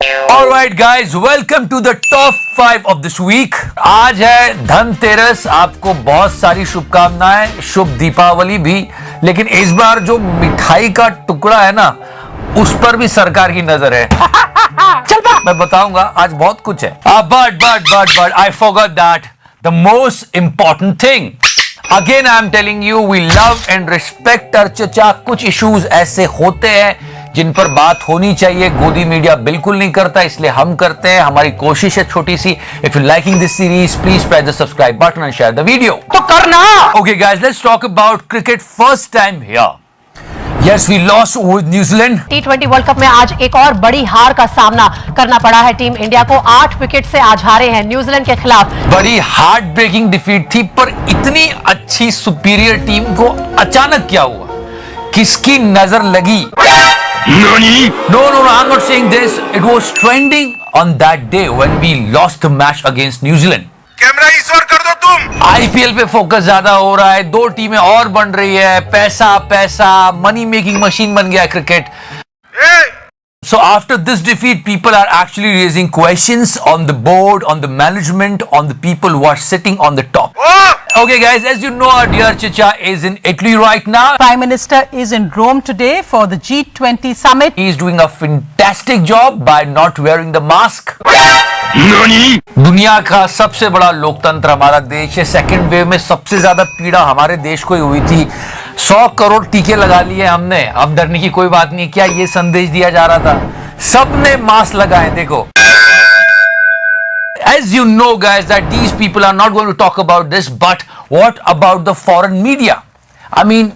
Alright guys, welcome to the top 5 of this week. आज है धनतेरस, आपको बहुत सारी शुभकामनाएं, शुभ दीपावली भी। लेकिन इस बार जो मिठाई का टुकड़ा है ना, उस पर भी सरकार की नजर है। चल बा, मैं बताऊंगा आज बहुत कुछ है। But I forgot that the most important thing. Again I am telling you, we love and respect our चचा। कुछ इश्यूज ऐसे होते हैं जिन पर बात होनी चाहिए, गोदी मीडिया बिल्कुल नहीं करता, इसलिए हम करते हैं। हमारी कोशिश है छोटी सी। If you liking this series, please press the subscribe button and share the video. तो करना। Okay guys, let's talk about cricket first time here. Yes, we lost with New Zealand. T20 world cup में आज एक और बड़ी हार का सामना करना पड़ा है टीम इंडिया को। 8 विकेट से आज हारे हैं न्यूजीलैंड के खिलाफ। बड़ी हार्ट ब्रेकिंग डिफीट थी, पर इतनी अच्छी सुपीरियर टीम को अचानक क्या हुआ, किसकी नजर लगी? No, I'm not saying this. It was trending on that day when we lost the match against New Zealand. Camera इस ओर कर दो तुम। आईपीएल पे फोकस ज्यादा हो रहा है, 2 टीमें और बन रही है, पैसा मनी मेकिंग मशीन बन गया है cricket. So after this defeat, people are actually raising questions on the board, on the management, on the people who are sitting on the top. Okay guys, as you know, our dear Chicha is in Italy right now. Prime Minister is in Rome today for the G20 summit. He is doing a fantastic job by not wearing the mask. दुनिया का सबसे बड़ा लोकतंत्र हमारा देश है। Second wave में सबसे ज्यादा पीड़ा हमारे देश को ही हुई थी। 100 करोड़ टीके लगा लिए हमने, अब डरने की कोई बात नहीं। क्या ये संदेश दिया जा रहा था? सबने मास्क लगाए। देखो, as you know guys that these people are not going to talk about this, but what about the foreign media? I mean,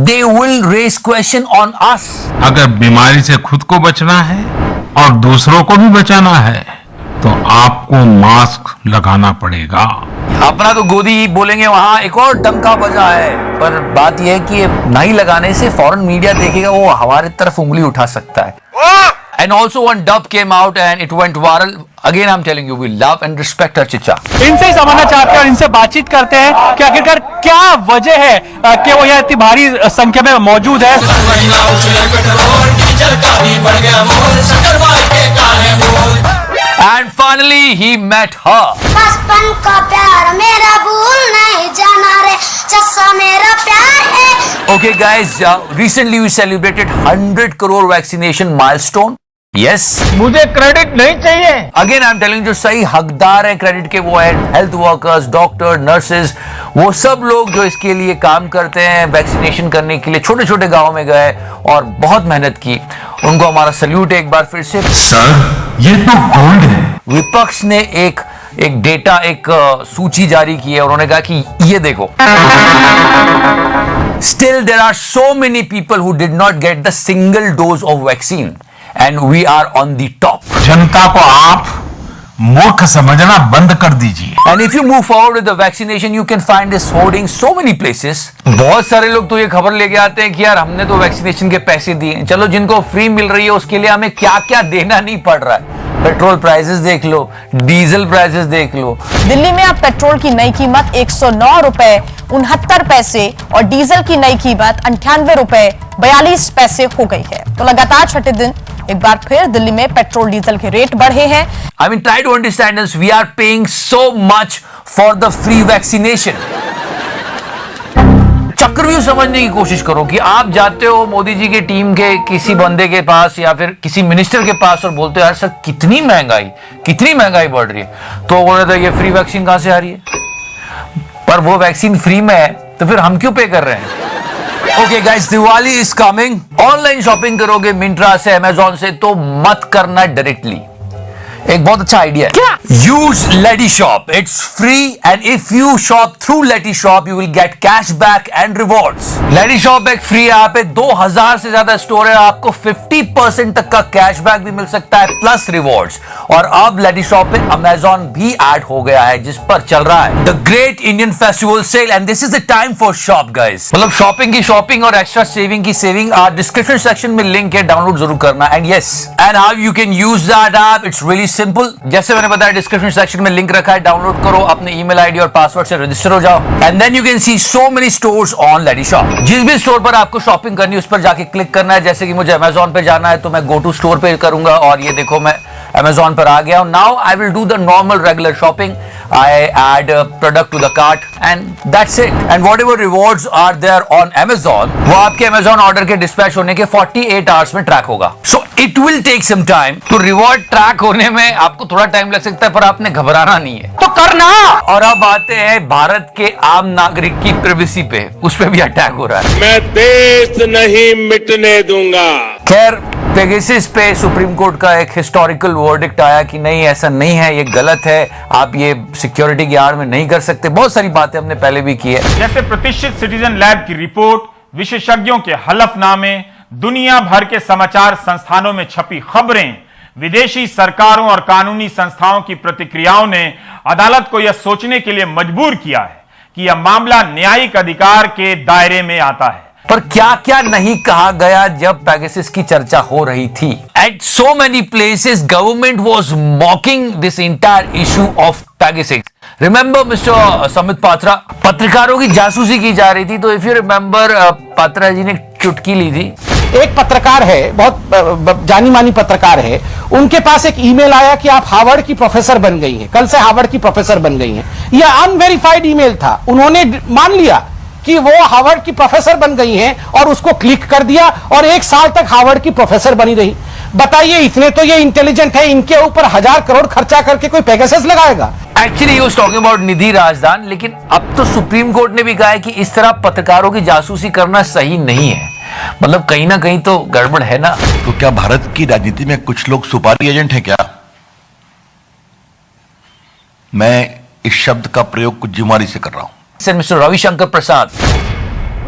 they will raise question on us. अगर बीमारी से खुद को बचना है और दूसरों को भी बचाना है तो आपको मास्क लगाना पड़ेगा। अपना तो गोदी बोलेंगे, वहां एक और डंका बजा है। पर बात यह है कि नहीं लगाने से फॉरेन मीडिया देखेगा, वो हमारे तरफ उंगली उठा सकता है। And also one dub came out and it went viral. Again I'm telling you, we love and respect our Chicha. इनसे ही समझना चाहते हैं और इनसे बातचीत करते हैं कि आखिरकार क्या वजह है कि वो यहाँ इतनी भारी संख्या में मौजूद है। And finally he met her. बचपन का प्यार मेरा भूल नहीं जाना रे, चस्सा मेरा प्यार है। Okay guys, recently we celebrated 100 crore vaccination milestone. Yes. मुझे क्रेडिट नहीं चाहिए। Again I'm telling you, जो सही हकदार है क्रेडिट के वो है हेल्थ वर्कर्स, डॉक्टर, नर्सेज, वो सब लोग जो इसके लिए काम करते हैं, वैक्सीनेशन करने के लिए छोटे छोटे गाँव में गए और बहुत मेहनत की। उनको हमारा सल्यूट है एक बार फिर से। सर, ये तो गोल्ड है। विपक्ष ने एक डेटा, एक सूची जारी की है। उन्होंने कहा कि ये देखो, still there are so many people who did not get the single dose of vaccine and we are on the top. जनता को आप मूर्ख समझना बंद कर दीजिए। And if you move forward with the vaccination, you can find this hoarding so many places. बहुत सारे लोग तो ये खबर लेके आते हैं कि यार हमने तो वैक्सीनेशन के पैसे दिए। चलो, जिनको फ्री मिल रही है उसके लिए हमें क्या क्या देना नहीं पड़ रहा है। पेट्रोल प्राइसेस देख लो, डीजल प्राइसेस देख लो। दिल्ली में अब पेट्रोल की नई कीमत 109 रुपए 69 पैसे और डीजल की नई कीमत 98 रुपए 42 पैसे हो गई है। तो लगातार छठे दिन एक बार फिर दिल्ली में पेट्रोल डीजल के रेट बढ़े हैं। I mean, try to understand this. We are paying so much for the free vaccination. चक्रव्यूह समझने की कोशिश करो कि आप जाते हो मोदी जी के टीम के किसी बंदे के पास या फिर किसी मिनिस्टर के पास और बोलते हो यार सर कितनी महंगाई बढ़ रही है। तो बोल रहे थे ये फ्री वैक्सीन कहां से आ रही है? पर वो वैक्सीन फ्री में है तो फिर हम क्यों पे कर रहे हैं? Okay guys, Diwali is coming. Online shopping करोगे मिंत्रा से, अमेजॉन से, तो मत करना डायरेक्टली। एक बहुत अच्छा आइडिया है। Use lady shop, it's free and if you shop through lady shop you will get cashback and rewards. Lady shop एक फ्री ऐप है, 2000 से ज्यादा स्टोर है, आपको 50% तक का कैशबैक भी मिल सकता है प्लस रिवॉर्ड्स। और अब लेडी शॉप पे अमेजॉन भी ऐड हो गया है जिस पर चल रहा है the great Indian festival sale and this is the time for shop guys. मतलब शॉपिंग की शॉपिंग और एक्स्ट्रा सेविंग की सेविंग। डिस्क्रिप्शन सेक्शन में लिंक है, डाउनलोड जरूर करना। And yes, and how you can use that app, it's really simple. जैसे मैंने बताया डिस्क्रिप्शन सेक्शन में लिंक रखा है, डाउनलोड करो, अपने ईमेल आईडी और पासवर्ड से रजिस्टर हो जाओ and then you can see so many stores on lady shop. जिस भी स्टोर पर आपको शॉपिंग करनी है उस पर जाके क्लिक करना है। जैसे कि मुझे अमेजॉन पे जाना है तो मैं गो टू स्टोर पे करूंगा और ये देखो मैं Amazon पर आ गया हूं. Now I will do the normal regular shopping. I add a product to the cart and that's it. And whatever rewards are there on Amazon, वो आपके Amazon order के dispatch होने के 48 hours में track होगा. So it will take some time. तो reward track होने में आपको थोड़ा टाइम लग सकता है, पर आपने घबराना नहीं है. तो करना. और अब आते हैं भारत के आम नागरिक की प्राइवेसी पे, उस पे भी अटैक हो रहा है. मैं देश नहीं मिटने दूंगा. खैर, पेगासस पे सुप्रीम कोर्ट का एक हिस्टोरिकल वर्डिक्ट आया कि नहीं, ऐसा नहीं है, ये गलत है, आप ये सिक्योरिटी की आड़ में नहीं कर सकते. बहुत सारी बातें हमने पहले भी की है. जैसे प्रतिष्ठित सिटीजन लैब की रिपोर्ट, विशेषज्ञों के हलफनामे, दुनिया भर के समाचार संस्थानों में छपी खबरें, विदेशी सरकारों और कानूनी संस्थाओं की प्रतिक्रियाओं ने अदालत को यह सोचने के लिए मजबूर किया है कि यह मामला न्यायिक अधिकार के दायरे में आता है. पर क्या क्या नहीं कहा गया जब पेगासस की चर्चा हो रही थी. At so many places government was mocking this entire issue of Pegasus. Remember mister Sambit Patra, पत्रकारों की जासूसी की जा रही थी. तो if you remember, Patra ji ने चुटकी ली थी. एक पत्रकार है, बहुत जानी मानी पत्रकार है, उनके पास एक ईमेल आया कि आप हार्वर्ड की प्रोफेसर बन गई हैं, कल से हार्वर्ड की प्रोफेसर बन गई हैं. यह अनवेरिफाइड ईमेल था. उन्होंने मान लिया कि वो हार्वर्ड की प्रोफेसर बन गई हैं और उसको क्लिक कर दिया और 1 साल तक हार्वर्ड की प्रोफेसर बनी रही. बताइए, इतने तो ये इंटेलिजेंट है, इनके ऊपर 1000 करोड़ खर्चा करके कोई पेगासस लगाएगा? एक्चुअली ही टॉकिंग अबाउट निधि राजदान. लेकिन अब तो सुप्रीम कोर्ट ने भी कहा है कि इस तरह पत्रकारों की जासूसी करना सही नहीं है. मतलब कहीं ना कहीं तो गड़बड़ है ना. तो क्या भारत की राजनीति में कुछ लोग सुपारी एजेंट हैं क्या? मैं इस शब्द का प्रयोग कुछ जिम्मेदारी से कर रहा हूं. मिस्टर रविशंकर प्रसाद,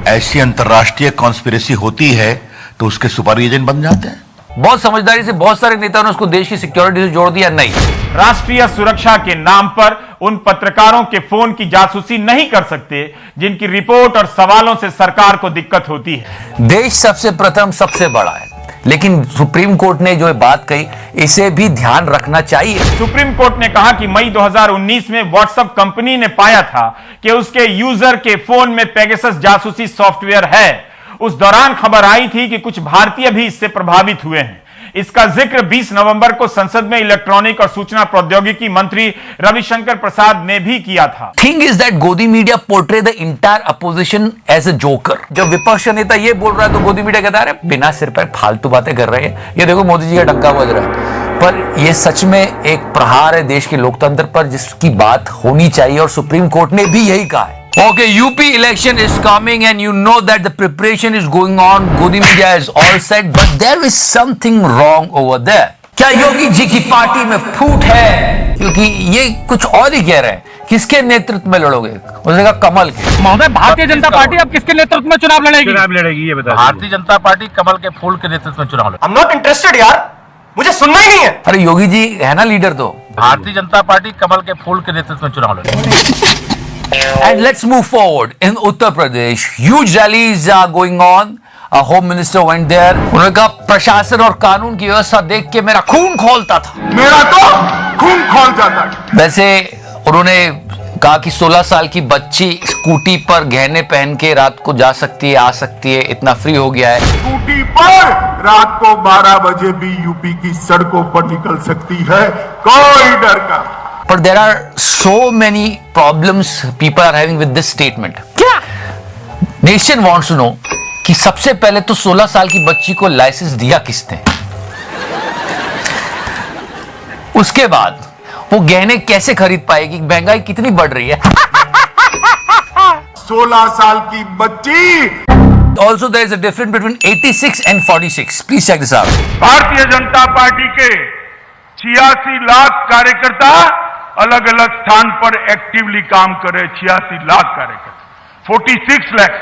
ऐसी अंतरराष्ट्रीय कॉन्स्पिरेसी होती है तो उसके सुपारी एजेंट बन जाते हैं. बहुत समझदारी से बहुत सारे नेताओं ने उसको देश की सिक्योरिटी से जोड़ दिया. नहीं, राष्ट्रीय सुरक्षा के नाम पर उन पत्रकारों के फोन की जासूसी नहीं कर सकते जिनकी रिपोर्ट और सवालों से सरकार को दिक्कत होती है. देश सबसे प्रथम, सबसे बड़ा है. लेकिन सुप्रीम कोर्ट ने जो बात कही, इसे भी ध्यान रखना चाहिए. सुप्रीम कोर्ट ने कहा कि मई 2019 में व्हाट्सएप कंपनी ने पाया था कि उसके यूजर के फोन में पेगासस जासूसी सॉफ्टवेयर है. उस दौरान खबर आई थी कि कुछ भारतीय भी इससे प्रभावित हुए हैं. इसका जिक्र 20 नवंबर को संसद में इलेक्ट्रॉनिक और सूचना प्रौद्योगिकी मंत्री रविशंकर प्रसाद ने भी किया था. Thing is that godi media portray the entire opposition as a joker. जब विपक्ष नेता ये बोल रहा है तो गोदी मीडिया कहता है बिना सिर पर फालतू बातें कर रहे हैं, ये देखो मोदी जी का डंका बज रहा है. पर यह सच में एक प्रहार है देश के लोकतंत्र पर, जिसकी बात होनी चाहिए और सुप्रीम कोर्ट ने भी यही कहा है. Okay, UP election is coming and you know that the preparation is going on. Godi media is all set, but there is something wrong over there. क्या योगी जी की पार्टी में फूट है? क्योंकि ये कुछ और ही कह रहे हैं. किसके नेतृत्व में लड़ोगे? उसने कहा कमल के. महोदय, भारतीय जनता पार्टी अब किसके नेतृत्व में चुनाव लड़ेगी? ये बता. भारतीय जनता पार्टी कमल के फूल के नेतृत्व में चुनाव लड़ेगी. I'm not interested यार, मुझे सुनना ही नहीं है. अरे योगी जी है ना लीडर. तो भारतीय जनता पार्टी कमल के फूल के नेतृत्व में चुनाव लड़ेगी. And let's move forward. In Uttar Pradesh, huge rallies are going on. A Home Minister went there. उन्होंने कहा प्रशासन और कानून की व्यवस्था देख के मेरा खून खौलता था. मेरा तो खून खोल जाता. वैसे उन्होंने कहा कि 16 साल की बच्ची स्कूटी पर गहने पहन के रात को जा सकती है, आ सकती है, इतना फ्री हो गया है. स्कूटी पर रात को 12 बजे भी यूपी की सड़कों पर निकल सकती है, कोई डर का. But there are so many problems people are having with this statement. क्या? Nation wants to know कि सबसे पहले तो 16 साल की बच्ची को लाइसेंस दिया किसने? उसके बाद वो गहने कैसे खरीद पाएगी? महंगाई कितनी बढ़ रही है. 16 साल की बच्ची. Also there is a difference between 86 and 46. Please check this out. Bharatiya Janata party के 86 लाख कार्यकर्ता अलग अलग स्थान पर एक्टिवली काम करे. 86 लाख कार्यकर्ता, 46 लाख.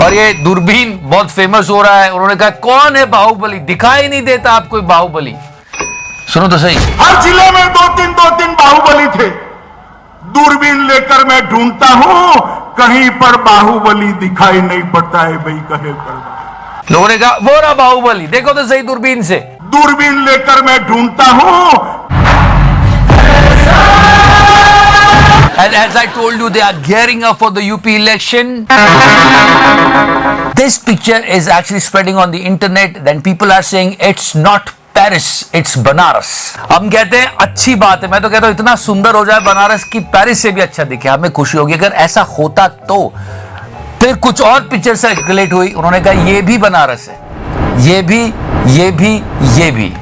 और ये दूरबीन बहुत फेमस हो रहा है. उन्होंने कहा कौन है बाहुबली? दिखाई नहीं देता आपको बाहुबली. सुनो तो सही. हर जिले में 2-3 बाहुबली थे. दूरबीन लेकर मैं ढूंढता हूं, कहीं पर बाहुबली दिखाई नहीं पड़ता है भाई. कहे पर लोगों ने कहा वो रहा बाहुबली, देखो तो सही दूरबीन से. दूरबीन लेकर मैं ढूंढता हूं. And as I told you, they are gearing up for the UP election. This picture is actually spreading on the internet. Then people are saying it's not Paris, it's Banaras. हम कहते हैं अच्छी बात है, मैं तो कहता हूं इतना सुंदर हो जाए बनारस की पेरिस से भी अच्छा दिखे, हमें खुशी होगी. अगर ऐसा होता तो फिर कुछ और पिक्चर सर्कुलेट हुई, उन्होंने कहा ये भी बनारस है, ये भी, ये भी, ये भी.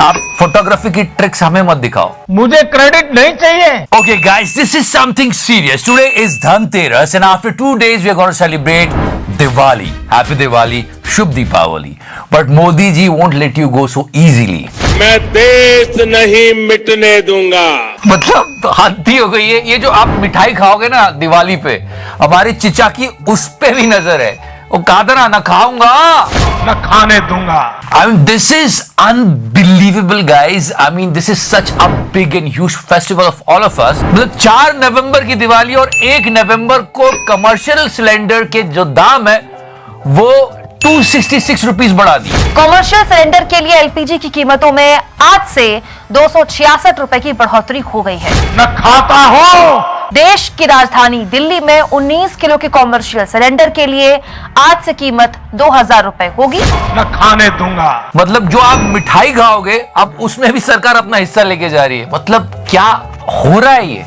आप फोटोग्राफी की ट्रिक्स हमें मत दिखाओ, मुझे क्रेडिट नहीं चाहिए. Okay guys, this is something serious. Today is Dhanteras and after 2 days we are going to celebrate Diwali. Happy Diwali, Shubh Deepavali. But Modi ji won't let you go so easily. मैं देश नहीं मिटने दूंगा. मतलब हद हो गई है. ये जो आप मिठाई खाओगे ना दिवाली पे, हमारी चिचा की उस पे भी नजर है. वो कहा था ना खाऊंगा न खाने दूंगा. I mean, this is unbelievable, guys. I mean, this is such a big and huge festival of all of us. मतलब 4 नवंबर की दिवाली और 1 नवंबर को कमर्शियल सिलेंडर के जो दाम है वो 266 रुपीज बढ़ा दी. कॉमर्शियल सिलेंडर के लिए एलपीजी की कीमतों में आज से 266 रुपए की बढ़ोतरी हो गई है. न खाता हो. देश की राजधानी दिल्ली में 19 किलो के कॉमर्शियल सिलेंडर के लिए आज से कीमत 2000 रुपए होगी. न खाने दूंगा. मतलब जो आप मिठाई खाओगे अब उसमें भी सरकार अपना हिस्सा लेके जा रही है. मतलब क्या हो रहा है ये?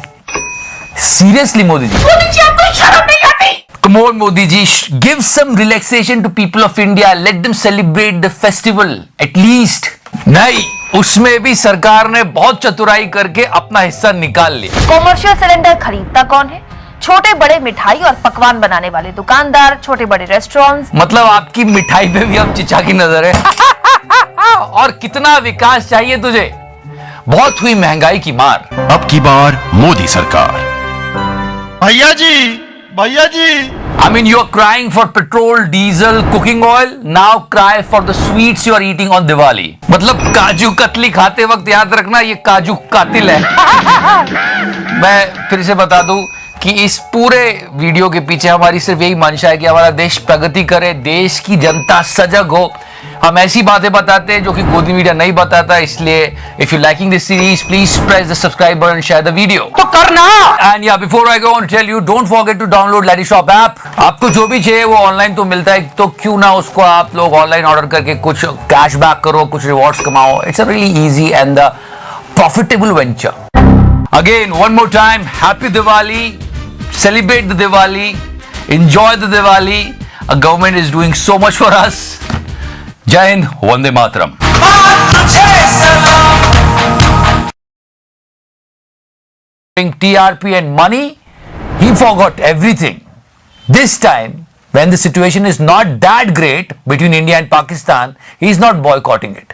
सीरियसली मोदी जी, आपको शर्म नहीं आती? Come on, Modi ji, give some relaxation to people of India. Let them celebrate the festival at least. नहीं, उसमें भी सरकार ने बहुत चतुराई करके अपना हिस्सा निकाल लिया. कॉमर्शियल सिलेंडर खरीदता कौन है? छोटे बड़े मिठाई और पकवान बनाने वाले दुकानदार, छोटे बड़े रेस्टोरेंट्स. मतलब आपकी मिठाई पे भी अब चिचा की नजर है. और कितना विकास चाहिए तुझे? बहुत हुई महंगाई की मार. अब की बार मोदी सरकार. भैया जी, भैया जी. I mean, you are crying for petrol, diesel, cooking oil. Now cry for the sweets you are eating on Diwali. मतलब काजू कतली खाते वक्त याद रखना ये काजू कातिल है. मैं फिर से बता दूं कि इस पूरे वीडियो के पीछे हमारी सिर्फ यही मंशा है कि हमारा देश प्रगति करे, देश की जनता सजग हो. हम ऐसी बातें बताते हैं जो कि गोदी मीडिया नहीं बताता. इसलिए if you liking this series please press the subscribe button and share the video. तो करना. And yeah before I go on tell you don't forget to download Letishop app. आपको जो भी चाहिए वो ऑनलाइन तो मिलता है, तो क्यों ना उसको आप लोग ऑनलाइन ऑर्डर करके कुछ कैशबैक करो, कुछ रिवॉर्ड्स कमाओ. It's a really easy and the profitable venture. Again one more time, happy Diwali. Celebrate the Diwali, enjoy the Diwali. Our government is doing so much for us. Jai Hind, Vande Mataram. TRP and money, he forgot everything. This time, when the situation is not that great between India and Pakistan, he is not boycotting it.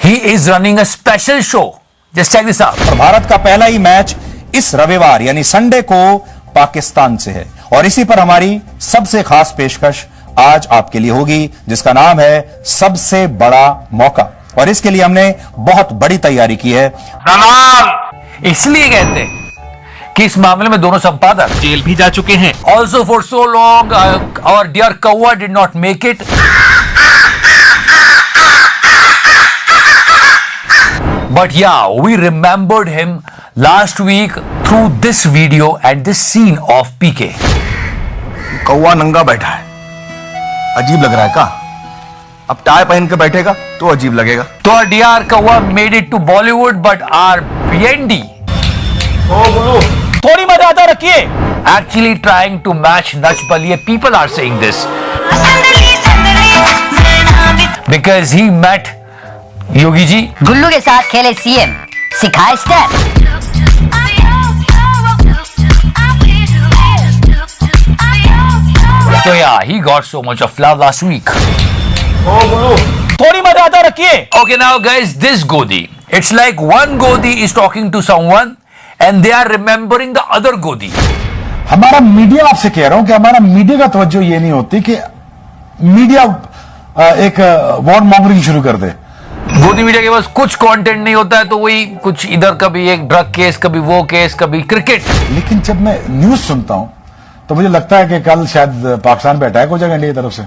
He is running a special show. Just check this out. Bharat का पहला ही match इस रविवार यानी Sunday को पाकिस्तान से है और इसी पर हमारी सबसे खास पेशकश आज आपके लिए होगी जिसका नाम है सबसे बड़ा मौका. और इसके लिए हमने बहुत बड़ी तैयारी की है. दलाल इसलिए कहते हैं कि इस मामले में दोनों संपादक जेल भी जा चुके हैं. ऑल्सो फॉर सो लॉन्ग और डियर कौवा did not make it. But yeah, we remembered him last week through this video and this scene of PK. कौवा नंगा बैठा है, अजीब लग रहा है का? अब टाई पहन के बैठेगा तो अजीब लगेगा. तो our DR कौवा made it to Bollywood, but our BND थोड़ी मर्यादा रखिए. actually trying to match Nach Baliye. People are saying this because he met Yogi ji. गुल्लू के साथ खेले सीएम, सिखाए step. So yeah, he got so much of love last week. थोड़ी मर्यादा रखिए. Okay, now guys, this Godi. It's like one Godi is talking to someone and they are remembering the other Godi. हमारा media, आपसे कह रहा हूं कि हमारा मीडिया का तवज्जो ये नहीं होती कि मीडिया एक वॉर मॉन्गरिंग शुरू कर दे. गोदी मीडिया के पास कुछ कंटेंट नहीं होता है तो वही कुछ इधर कभी एक ड्रग केस, कभी वो केस, कभी क्रिकेट. लेकिन जब मैं न्यूज सुनता हूं तो मुझे लगता है कि कल शायद पाकिस्तान पे अटैक हो जाएगा इंडिया की तरफ से।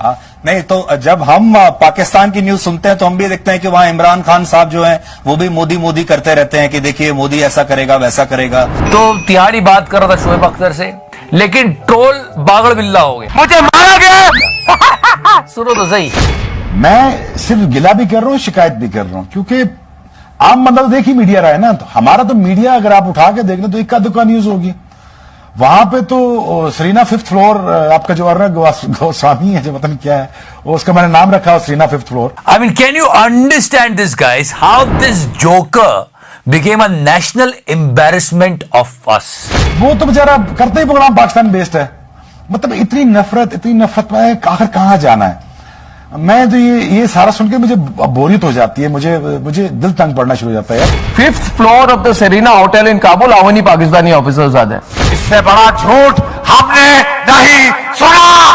नहीं तो जब हम पाकिस्तान की न्यूज सुनते हैं तो हम भी देखते हैं कि वहां इमरान खान साहब जो हैं वो भी मोदी मोदी करते रहते हैं कि देखिए मोदी ऐसा करेगा वैसा करेगा। तो तिहाड़ी बात कर रहा था शोएब अख्तर से, लेकिन ट्रोल बागड़ बिल्ला हो गया, मुझे मारा गया। सुनो तो सही, मैं सिर्फ गिला भी कर रहा हूं, शिकायत भी कर रहा हूं, क्योंकि आम बंदा तो देख ही मीडिया रहा है ना। तो हमारा तो मीडिया अगर आप उठा के देख लें तो इक्का दुक्का न्यूज होगी। वहां पे तो सरीना 5th फ्लोर, आपका जो अर्नब गोस्वामी है, जो पता नहीं क्या है, वो उसका मैंने नाम रखा है Sarina 5th floor. I mean, can you understand this, guys? How this joker became a national embarrassment of us? वो तो बेचारा करते ही प्रोग्राम पाकिस्तान बेस्ड है। मतलब इतनी नफरत में आखिर कहां जाना है। मैं तो ये सारा सुन के मुझे बोरियत हो जाती है, मुझे दिल तंग पड़ना शुरू हो जाता है। 5th floor of the Serena hotel in Kabul, how many Pakistani officers आते हैं? इससे बड़ा झूठ हमने नहीं सुना।